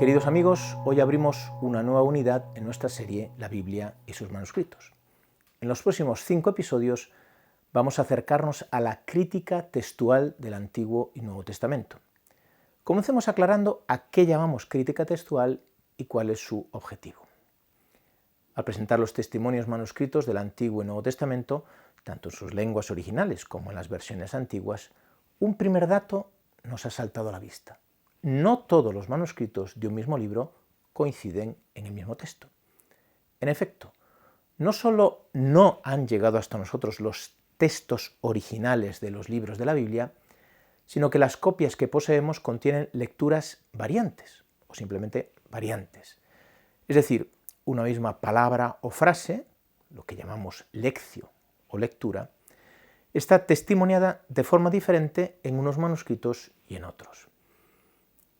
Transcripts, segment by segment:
Queridos amigos, hoy abrimos una nueva unidad en nuestra serie La Biblia y sus manuscritos. En los próximos 5 episodios vamos a acercarnos a la crítica textual del Antiguo y Nuevo Testamento. Comencemos aclarando a qué llamamos crítica textual y cuál es su objetivo. Al presentar los testimonios manuscritos del Antiguo y Nuevo Testamento, tanto en sus lenguas originales como en las versiones antiguas, un primer dato nos ha saltado a la vista. No todos los manuscritos de un mismo libro coinciden en el mismo texto. En efecto, no solo no han llegado hasta nosotros los textos originales de los libros de la Biblia, sino que las copias que poseemos contienen lecturas variantes, o simplemente variantes. Es decir, una misma palabra o frase, lo que llamamos lectio o lectura, está testimoniada de forma diferente en unos manuscritos y en otros.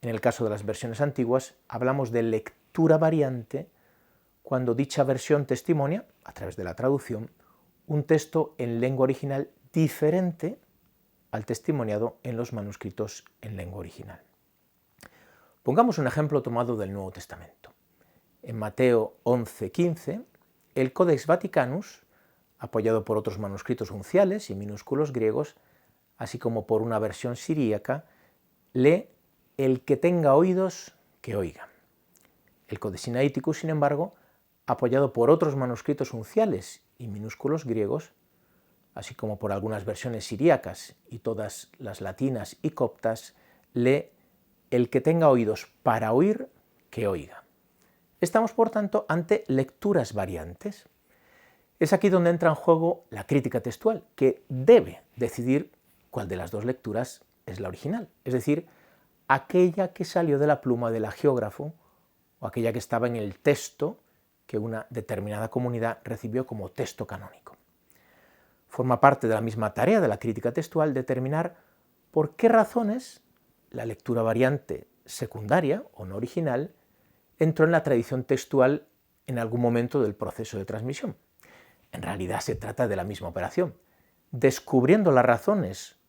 En el caso de las versiones antiguas, hablamos de lectura variante cuando dicha versión testimonia, a través de la traducción, un texto en lengua original diferente al testimoniado en los manuscritos en lengua original. Pongamos un ejemplo tomado del Nuevo Testamento. En Mateo 11:15, el Codex Vaticanus, apoyado por otros manuscritos unciales y minúsculos griegos, así como por una versión siríaca, lee: el que tenga oídos, que oiga. El Codex Sinaiticus, sin embargo, apoyado por otros manuscritos unciales y minúsculos griegos, así como por algunas versiones siríacas y todas las latinas y coptas, lee: el que tenga oídos para oír, que oiga. Estamos, por tanto, ante lecturas variantes. Es aquí donde entra en juego la crítica textual, que debe decidir cuál de las dos lecturas es la original, es decir, aquella que salió de la pluma del hagiógrafo o aquella que estaba en el texto que una determinada comunidad recibió como texto canónico. Forma parte de la misma tarea de la crítica textual determinar por qué razones la lectura variante secundaria o no original entró en la tradición textual en algún momento del proceso de transmisión. En realidad se trata de la misma operación. Descubriendo las razones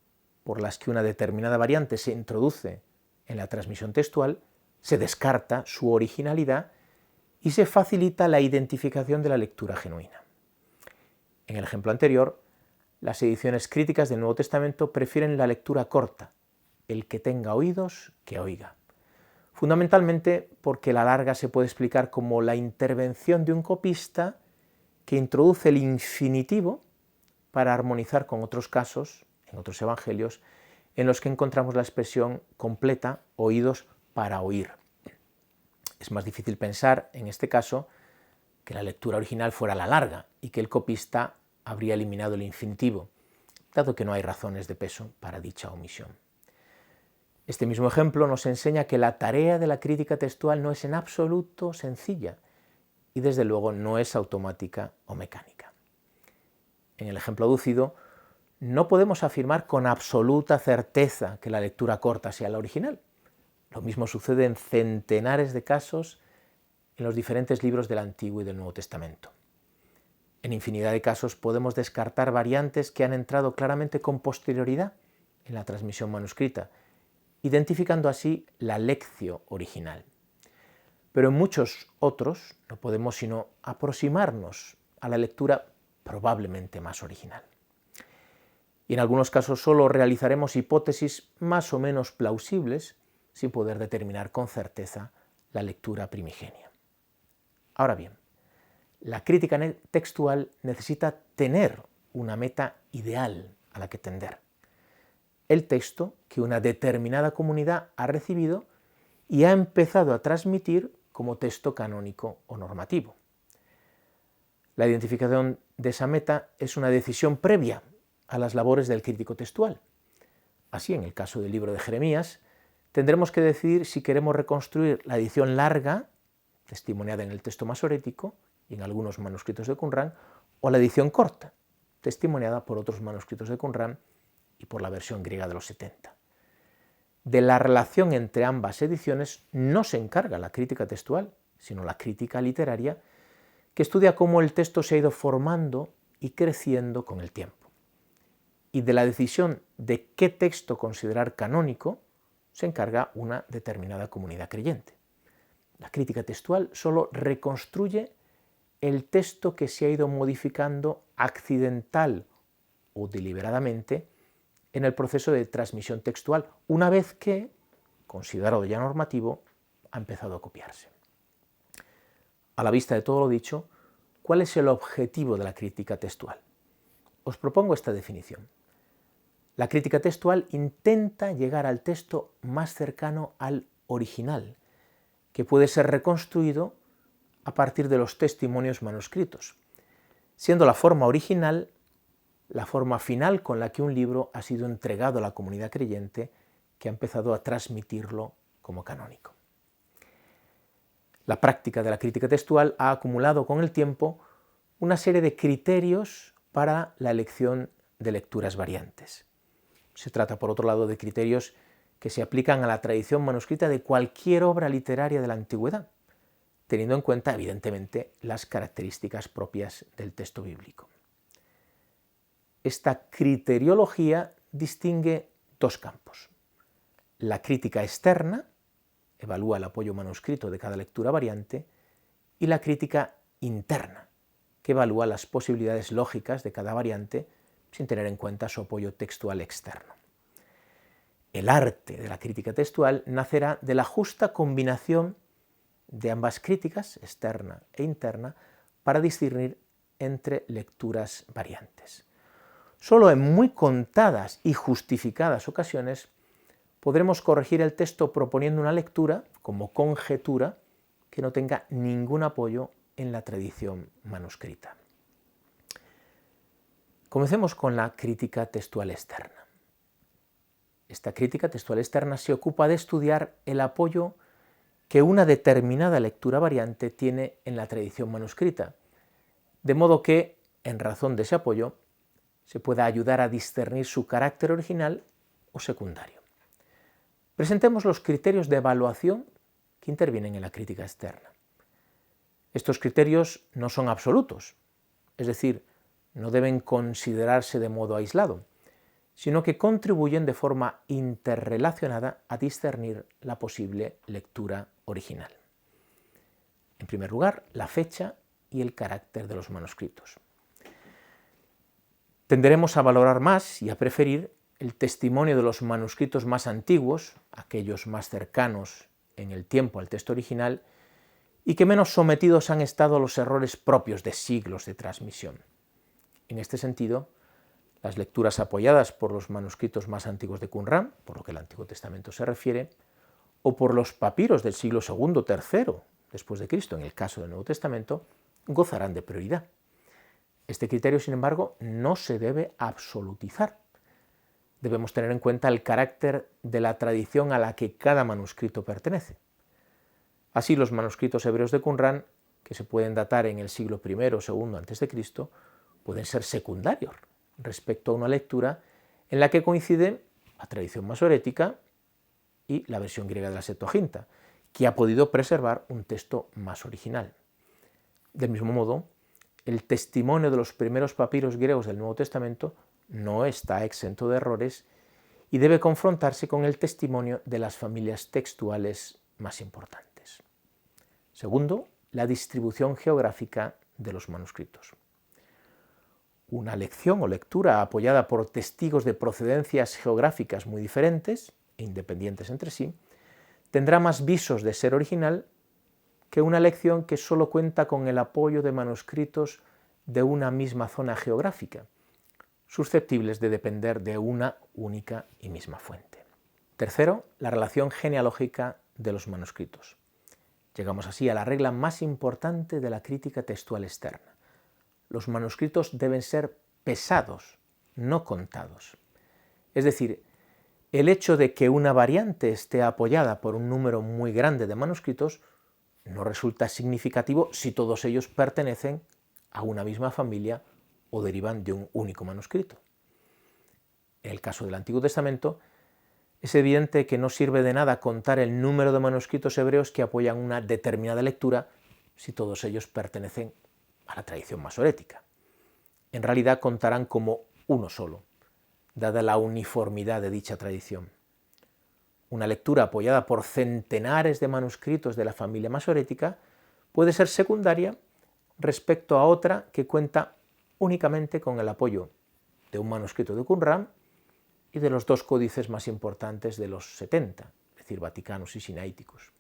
por las que una determinada variante se introduce en la transmisión textual, se descarta su originalidad y se facilita la identificación de la lectura genuina. En el ejemplo anterior, las ediciones críticas del Nuevo Testamento prefieren la lectura corta, el que tenga oídos, que oiga. Fundamentalmente porque la larga se puede explicar como la intervención de un copista que introduce el infinitivo para armonizar con otros casos, en otros evangelios, en los que encontramos la expresión completa, oídos para oír. Es más difícil pensar, en este caso, que la lectura original fuera la larga y que el copista habría eliminado el infinitivo, dado que no hay razones de peso para dicha omisión. Este mismo ejemplo nos enseña que la tarea de la crítica textual no es en absoluto sencilla y desde luego no es automática o mecánica. En el ejemplo aducido, no podemos afirmar con absoluta certeza que la lectura corta sea la original. Lo mismo sucede en centenares de casos en los diferentes libros del Antiguo y del Nuevo Testamento. En infinidad de casos podemos descartar variantes que han entrado claramente con posterioridad en la transmisión manuscrita, identificando así la lectio original. Pero en muchos otros no podemos sino aproximarnos a la lectura probablemente más original. Y en algunos casos solo realizaremos hipótesis más o menos plausibles sin poder determinar con certeza la lectura primigenia. Ahora bien, la crítica textual necesita tener una meta ideal a la que tender: el texto que una determinada comunidad ha recibido y ha empezado a transmitir como texto canónico o normativo. La identificación de esa meta es una decisión previa a las labores del crítico textual. Así, en el caso del libro de Jeremías, tendremos que decidir si queremos reconstruir la edición larga, testimoniada en el texto masorético y en algunos manuscritos de Qumrán, o la edición corta, testimoniada por otros manuscritos de Qumrán y por la versión griega de los 70. De la relación entre ambas ediciones no se encarga la crítica textual, sino la crítica literaria, que estudia cómo el texto se ha ido formando y creciendo con el tiempo. Y de la decisión de qué texto considerar canónico se encarga una determinada comunidad creyente. La crítica textual solo reconstruye el texto que se ha ido modificando accidental o deliberadamente en el proceso de transmisión textual, una vez que, considerado ya normativo, ha empezado a copiarse. A la vista de todo lo dicho, ¿cuál es el objetivo de la crítica textual? Os propongo esta definición. La crítica textual intenta llegar al texto más cercano al original, que puede ser reconstruido a partir de los testimonios manuscritos, siendo la forma original la forma final con la que un libro ha sido entregado a la comunidad creyente que ha empezado a transmitirlo como canónico. La práctica de la crítica textual ha acumulado con el tiempo una serie de criterios para la elección de lecturas variantes. Se trata, por otro lado, de criterios que se aplican a la tradición manuscrita de cualquier obra literaria de la antigüedad, teniendo en cuenta, evidentemente, las características propias del texto bíblico. Esta criteriología distingue dos campos. La crítica externa evalúa el apoyo manuscrito de cada lectura variante, y la crítica interna, que evalúa las posibilidades lógicas de cada variante sin tener en cuenta su apoyo textual externo. El arte de la crítica textual nacerá de la justa combinación de ambas críticas, externa e interna, para discernir entre lecturas variantes. Solo en muy contadas y justificadas ocasiones podremos corregir el texto proponiendo una lectura, como conjetura, que no tenga ningún apoyo en la tradición manuscrita. Comencemos con la crítica textual externa. Esta crítica textual externa se ocupa de estudiar el apoyo que una determinada lectura variante tiene en la tradición manuscrita, de modo que, en razón de ese apoyo, se pueda ayudar a discernir su carácter original o secundario. Presentemos los criterios de evaluación que intervienen en la crítica externa. Estos criterios no son absolutos, es decir, no deben considerarse de modo aislado, sino que contribuyen de forma interrelacionada a discernir la posible lectura original. En primer lugar, la fecha y el carácter de los manuscritos. Tenderemos a valorar más y a preferir el testimonio de los manuscritos más antiguos, aquellos más cercanos en el tiempo al texto original, y que menos sometidos han estado a los errores propios de siglos de transmisión. En este sentido, las lecturas apoyadas por los manuscritos más antiguos de Qumrán, por lo que el Antiguo Testamento se refiere, o por los papiros del siglo II, III después de Cristo, en el caso del Nuevo Testamento, gozarán de prioridad. Este criterio, sin embargo, no se debe absolutizar. Debemos tener en cuenta el carácter de la tradición a la que cada manuscrito pertenece. Así, los manuscritos hebreos de Qumrán, que se pueden datar en el siglo I o II a.C., pueden ser secundarios respecto a una lectura en la que coincide la tradición masorética y la versión griega de la Septuaginta, que ha podido preservar un texto más original. Del mismo modo, el testimonio de los primeros papiros griegos del Nuevo Testamento no está exento de errores y debe confrontarse con el testimonio de las familias textuales más importantes. Segundo, la distribución geográfica de los manuscritos. Una lección o lectura apoyada por testigos de procedencias geográficas muy diferentes e independientes entre sí, tendrá más visos de ser original que una lección que solo cuenta con el apoyo de manuscritos de una misma zona geográfica, susceptibles de depender de una única y misma fuente. Tercero, la relación genealógica de los manuscritos. Llegamos así a la regla más importante de la crítica textual externa. Los manuscritos deben ser pesados, no contados. Es decir, el hecho de que una variante esté apoyada por un número muy grande de manuscritos no resulta significativo si todos ellos pertenecen a una misma familia o derivan de un único manuscrito. En el caso del Antiguo Testamento, es evidente que no sirve de nada contar el número de manuscritos hebreos que apoyan una determinada lectura si todos ellos pertenecen a la tradición masorética. En realidad contarán como uno solo, dada la uniformidad de dicha tradición. Una lectura apoyada por centenares de manuscritos de la familia masorética puede ser secundaria respecto a otra que cuenta únicamente con el apoyo de un manuscrito de Qumran y de los dos códices más importantes de los 70, es decir, vaticanos y sinaíticos.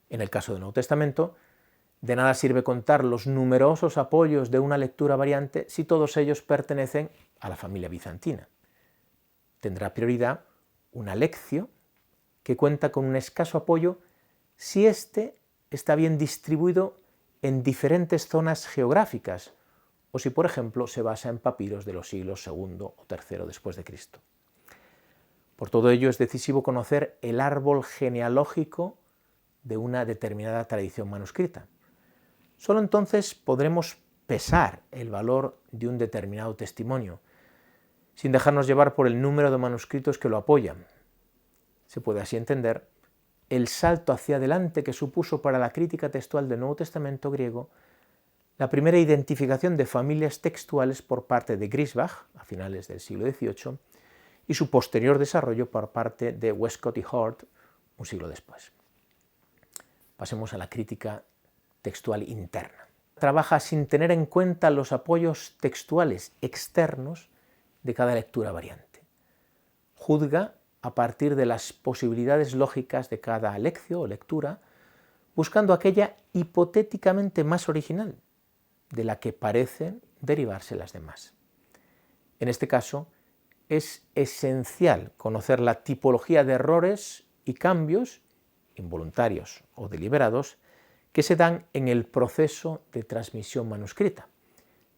En el caso del Nuevo Testamento, de nada sirve contar los numerosos apoyos de una lectura variante si todos ellos pertenecen a la familia bizantina. Tendrá prioridad una lectio que cuenta con un escaso apoyo si éste está bien distribuido en diferentes zonas geográficas o si, por ejemplo, se basa en papiros de los siglos II o III después de Cristo. Por todo ello es decisivo conocer el árbol genealógico de una determinada tradición manuscrita. Solo entonces podremos pesar el valor de un determinado testimonio, sin dejarnos llevar por el número de manuscritos que lo apoyan. Se puede así entender el salto hacia adelante que supuso para la crítica textual del Nuevo Testamento griego la primera identificación de familias textuales por parte de Griesbach a finales del siglo XVIII y su posterior desarrollo por parte de Westcott y Hort un siglo después. Pasemos a la crítica textual interna. Trabaja sin tener en cuenta los apoyos textuales externos de cada lectura variante. Juzga a partir de las posibilidades lógicas de cada lectio o lectura, buscando aquella hipotéticamente más original, de la que parecen derivarse las demás. En este caso, es esencial conocer la tipología de errores y cambios, involuntarios o deliberados, que se dan en el proceso de transmisión manuscrita,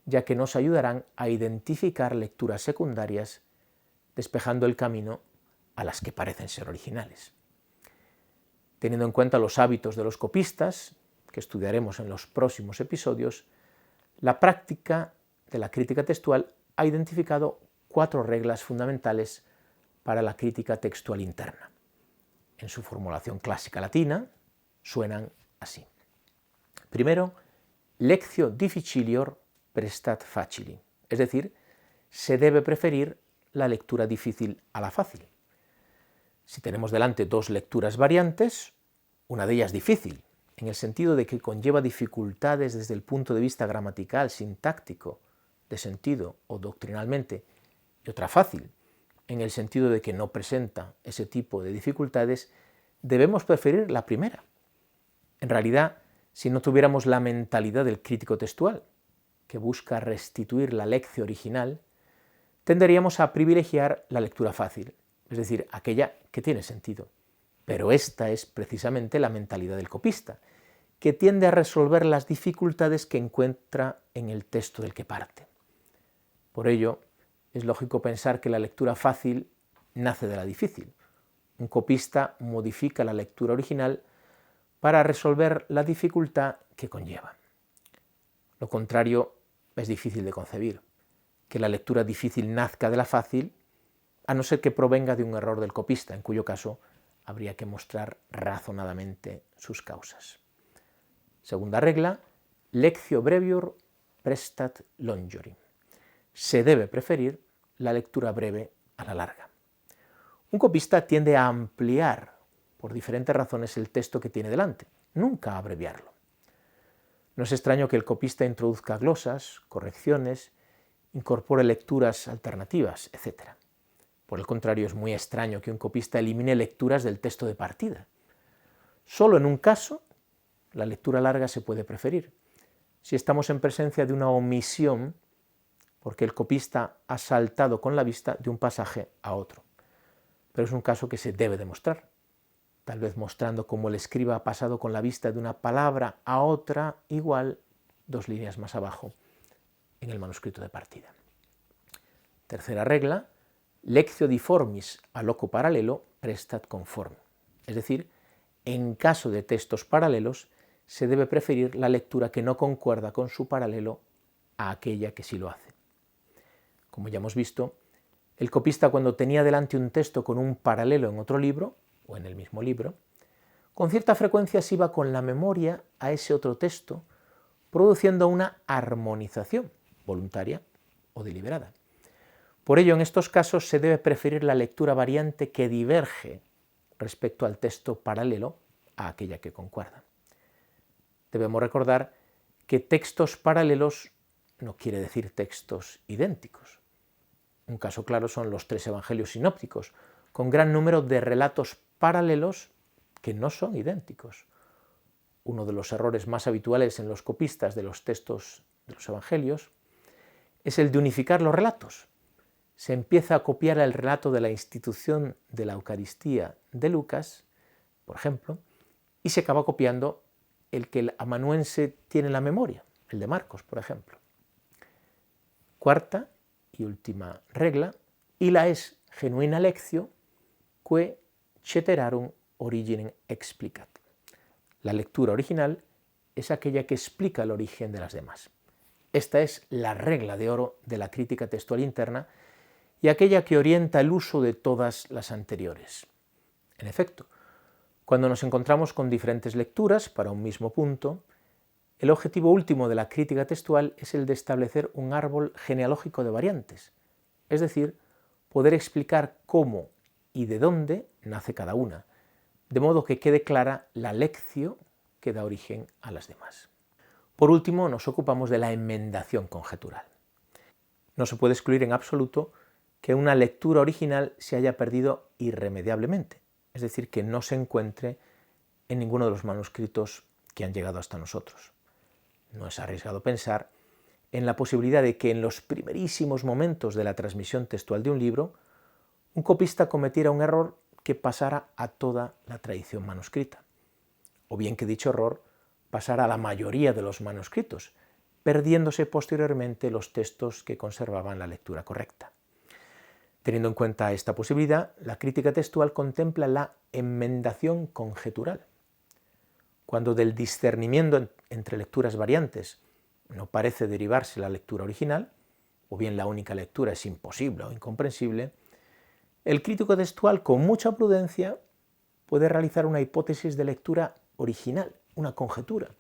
ya que nos ayudarán a identificar lecturas secundarias, despejando el camino a las que parecen ser originales. Teniendo en cuenta los hábitos de los copistas, que estudiaremos en los próximos episodios, la práctica de la crítica textual ha identificado 4 reglas fundamentales para la crítica textual interna. En su formulación clásica latina suenan así. Primero, lectio difficilior prestat facili, es decir, se debe preferir la lectura difícil a la fácil. Si tenemos delante 2 lecturas variantes, una de ellas difícil, en el sentido de que conlleva dificultades desde el punto de vista gramatical, sintáctico, de sentido o doctrinalmente, y otra fácil, en el sentido de que no presenta ese tipo de dificultades, debemos preferir la primera. En realidad, si no tuviéramos la mentalidad del crítico textual, que busca restituir la lectio original, tenderíamos a privilegiar la lectura fácil, es decir, aquella que tiene sentido. Pero esta es precisamente la mentalidad del copista, que tiende a resolver las dificultades que encuentra en el texto del que parte. Por ello, es lógico pensar que la lectura fácil nace de la difícil. Un copista modifica la lectura original para resolver la dificultad que conlleva. Lo contrario es difícil de concebir, que la lectura difícil nazca de la fácil, a no ser que provenga de un error del copista, en cuyo caso habría que mostrar razonadamente sus causas. Segunda regla, lectio brevior prestat longiori. Se debe preferir la lectura breve a la larga. Un copista tiende a ampliar por diferentes razones el texto que tiene delante, nunca a abreviarlo. No es extraño que el copista introduzca glosas, correcciones, incorpore lecturas alternativas, etc. Por el contrario, es muy extraño que un copista elimine lecturas del texto de partida. Solo en un caso, la lectura larga se puede preferir, si estamos en presencia de una omisión, porque el copista ha saltado con la vista de un pasaje a otro. Pero es un caso que se debe demostrar, tal vez mostrando cómo el escriba ha pasado con la vista de una palabra a otra igual 2 líneas más abajo en el manuscrito de partida. Tercera regla, lectio difformis a loco paralelo prestat conforme, es decir, en caso de textos paralelos se debe preferir la lectura que no concuerda con su paralelo a aquella que sí lo hace. Como ya hemos visto, el copista, cuando tenía delante un texto con un paralelo en otro libro, o en el mismo libro, con cierta frecuencia se iba con la memoria a ese otro texto, produciendo una armonización voluntaria o deliberada. Por ello, en estos casos se debe preferir la lectura variante que diverge respecto al texto paralelo a aquella que concuerda. Debemos recordar que textos paralelos no quiere decir textos idénticos. Un caso claro son los 3 evangelios sinópticos, con gran número de relatos paralelos que no son idénticos. Uno de los errores más habituales en los copistas de los textos de los evangelios es el de unificar los relatos. Se empieza a copiar el relato de la institución de la Eucaristía de Lucas, por ejemplo, y se acaba copiando el que el amanuense tiene en la memoria, el de Marcos, por ejemplo. Cuarta y última regla, illa es genuina lectio que ceterarum originem explicat. La lectura original es aquella que explica el origen de las demás. Esta es la regla de oro de la crítica textual interna y aquella que orienta el uso de todas las anteriores. En efecto, cuando nos encontramos con diferentes lecturas para un mismo punto, el objetivo último de la crítica textual es el de establecer un árbol genealógico de variantes, es decir, poder explicar cómo y de dónde nace cada una, de modo que quede clara la lectio que da origen a las demás. Por último, nos ocupamos de la enmendación conjetural. No se puede excluir en absoluto que una lectura original se haya perdido irremediablemente, es decir, que no se encuentre en ninguno de los manuscritos que han llegado hasta nosotros. No es arriesgado pensar en la posibilidad de que en los primerísimos momentos de la transmisión textual de un libro, un copista cometiera un error que pasara a toda la tradición manuscrita, o bien que dicho error pasara a la mayoría de los manuscritos, perdiéndose posteriormente los textos que conservaban la lectura correcta. Teniendo en cuenta esta posibilidad, la crítica textual contempla la enmendación conjetural. Cuando del discernimiento entre lecturas variantes no parece derivarse la lectura original, o bien la única lectura es imposible o incomprensible, el crítico textual con mucha prudencia puede realizar una hipótesis de lectura original, una conjetura,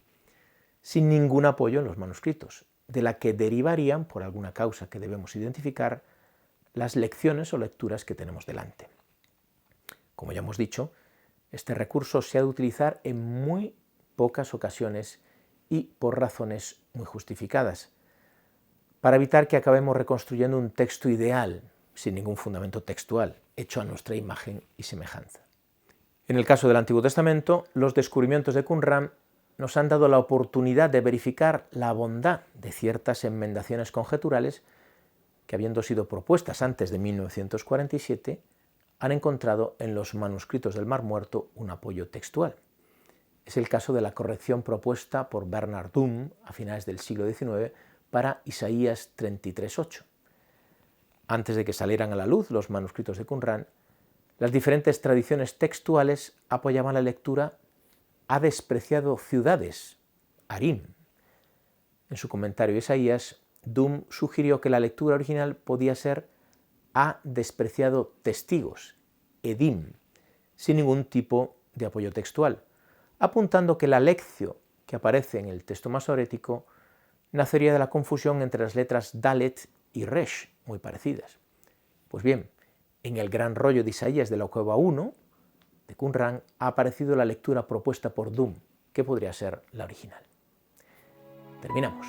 sin ningún apoyo en los manuscritos, de la que derivarían, por alguna causa que debemos identificar, las lecciones o lecturas que tenemos delante. Como ya hemos dicho, este recurso se ha de utilizar en muy pocas ocasiones y por razones muy justificadas, para evitar que acabemos reconstruyendo un texto ideal, sin ningún fundamento textual, hecho a nuestra imagen y semejanza. En el caso del Antiguo Testamento, los descubrimientos de Qumran nos han dado la oportunidad de verificar la bondad de ciertas enmendaciones conjeturales que, habiendo sido propuestas antes de 1947, han encontrado en los manuscritos del Mar Muerto un apoyo textual. Es el caso de la corrección propuesta por Bernard Doom a finales del siglo XIX para Isaías 33:8. Antes de que salieran a la luz los manuscritos de Qumran, las diferentes tradiciones textuales apoyaban la lectura «ha despreciado ciudades», Arim. En su comentario a Isaías, Doom sugirió que la lectura original podía ser «ha despreciado testigos», Edim, sin ningún tipo de apoyo textual, apuntando que la lectio que aparece en el texto masorético nacería de la confusión entre las letras Dalet y Resh, muy parecidas. Pues bien, en el gran rollo de Isaías de la Cueva 1 de Qumran ha aparecido la lectura propuesta por Doom, que podría ser la original. Terminamos.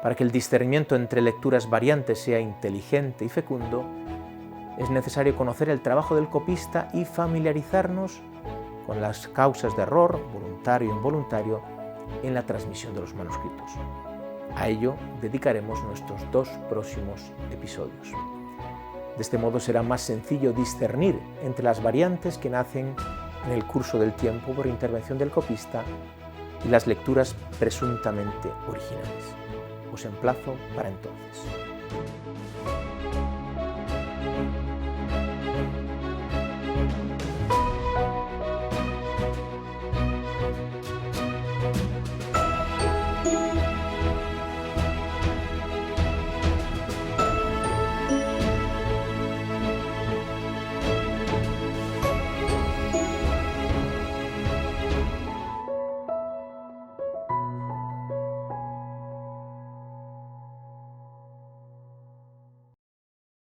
Para que el discernimiento entre lecturas variantes sea inteligente y fecundo, es necesario conocer el trabajo del copista y familiarizarnos con las causas de error, voluntario e involuntario, en la transmisión de los manuscritos. A ello dedicaremos nuestros 2 próximos episodios. De este modo será más sencillo discernir entre las variantes que nacen en el curso del tiempo por intervención del copista y las lecturas presuntamente originales. Os emplazo para entonces.